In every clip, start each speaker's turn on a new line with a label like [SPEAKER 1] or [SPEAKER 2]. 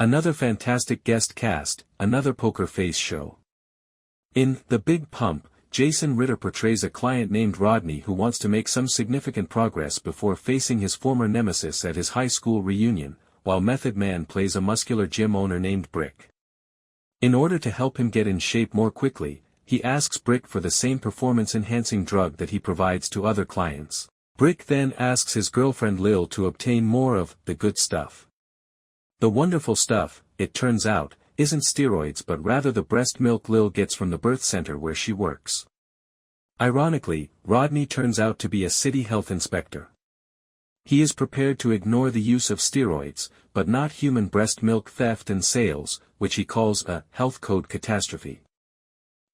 [SPEAKER 1] Another fantastic guest cast, another poker face show. In The Big Pump, Jason Ritter portrays a client named Rodney who wants to make some significant progress before facing his former nemesis at his high school reunion, while Method Man plays a muscular gym owner named Brick. In order to help him get in shape more quickly, he asks Brick for the same performance-enhancing drug that he provides to other clients. Brick then asks his girlfriend Lil to obtain more of the good stuff. The wonderful stuff, it turns out, isn't steroids but rather the breast milk Lil gets from the birth center where she works. Ironically, Rodney turns out to be a city health inspector. He is prepared to ignore the use of steroids, but not human breast milk theft and sales, which he calls a health code catastrophe.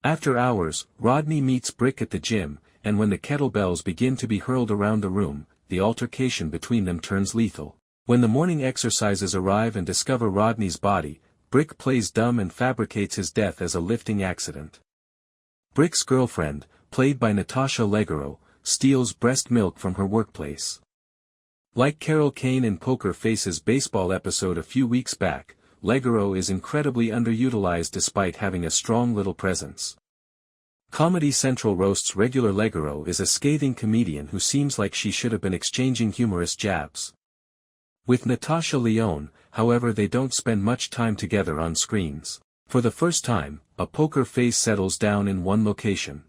[SPEAKER 1] After hours, Rodney meets Brick at the gym, and when the kettlebells begin to be hurled around the room, the altercation between them turns lethal. When the morning exercises arrive and discover Rodney's body, Brick plays dumb and fabricates his death as a lifting accident. Brick's girlfriend, played by Natasha Leggero, steals breast milk from her workplace. Like Carol Kane in Poker Face's baseball episode a few weeks back, Leggero is incredibly underutilized despite having a strong little presence. Comedy Central roasts regular Leggero is a scathing comedian who seems like she should have been exchanging humorous jabs. With Natasha Lyonne, however, they don't spend much time together on screens. For the first time, a Poker Face settles down in one location.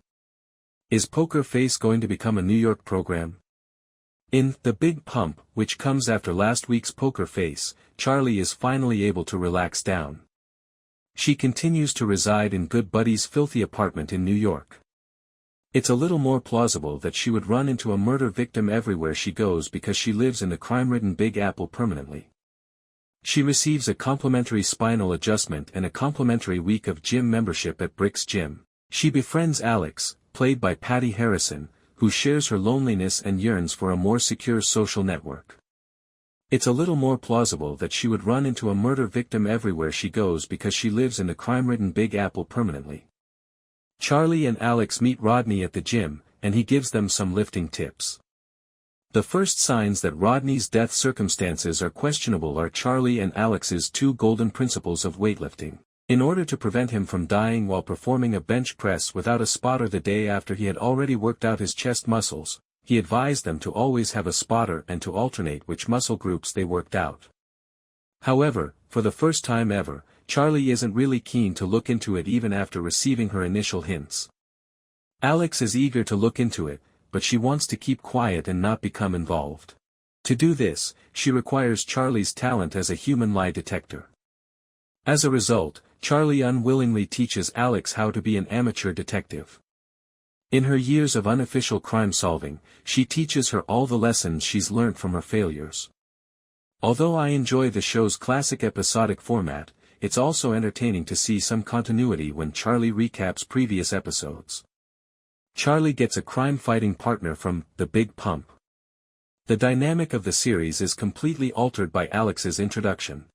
[SPEAKER 1] Is Poker Face going to become a New York program? In The Big Pump, which comes after last week's Poker Face, Charlie is finally able to relax down. She continues to reside in Good Buddy's filthy apartment in New York. It's a little more plausible that she would run into a murder victim everywhere she goes because she lives in the crime-ridden Big Apple permanently. She receives a complimentary spinal adjustment and a complimentary week of gym membership at Brick's gym. She befriends Alex, played by Patty Harrison, who shares her loneliness and yearns for a more secure social network. It's a little more plausible that she would run into a murder victim everywhere she goes because she lives in the crime-ridden Big Apple permanently. Charlie and Alex meet Rodney at the gym, and he gives them some lifting tips. The first signs that Rodney's death circumstances are questionable are Charlie and Alex's two golden principles of weightlifting. In order to prevent him from dying while performing a bench press without a spotter the day after he had already worked out his chest muscles, he advised them to always have a spotter and to alternate which muscle groups they worked out. However, for the first time ever, Charlie isn't really keen to look into it even after receiving her initial hints. Alex is eager to look into it, but she wants to keep quiet and not become involved. To do this, she requires Charlie's talent as a human lie detector. As a result, Charlie unwillingly teaches Alex how to be an amateur detective. In her years of unofficial crime solving, she teaches her all the lessons she's learned from her failures. Although I enjoy the show's classic episodic format, it's also entertaining to see some continuity when Charlie recaps previous episodes. Charlie gets a crime-fighting partner from The Big Pump. The dynamic of the series is completely altered by Alex's introduction.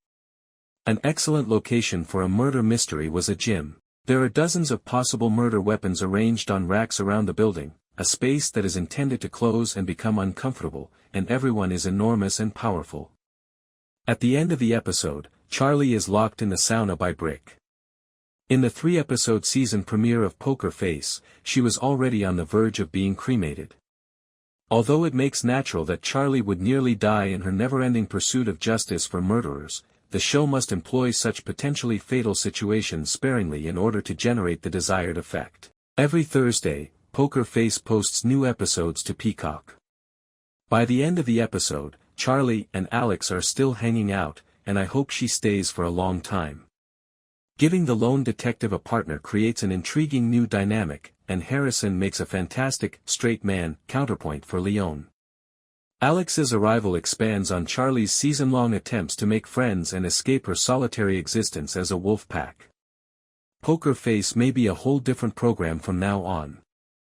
[SPEAKER 1] An excellent location for a murder mystery was a gym. There are dozens of possible murder weapons arranged on racks around the building, a space that is intended to close and become uncomfortable, and everyone is enormous and powerful. At the end of the episode, Charlie is locked in the sauna by Brick. In the 3-episode season premiere of Poker Face, she was already on the verge of being cremated. Although it makes natural that Charlie would nearly die in her never-ending pursuit of justice for murderers, the show must employ such potentially fatal situations sparingly in order to generate the desired effect. Every Thursday, Poker Face posts new episodes to Peacock. By the end of the episode, Charlie and Alex are still hanging out, and I hope she stays for a long time. Giving the lone detective a partner creates an intriguing new dynamic, and Harrison makes a fantastic, straight man, counterpoint for Leon. Alex's arrival expands on Charlie's season-long attempts to make friends and escape her solitary existence as a wolf pack. Poker Face may be a whole different program from now on.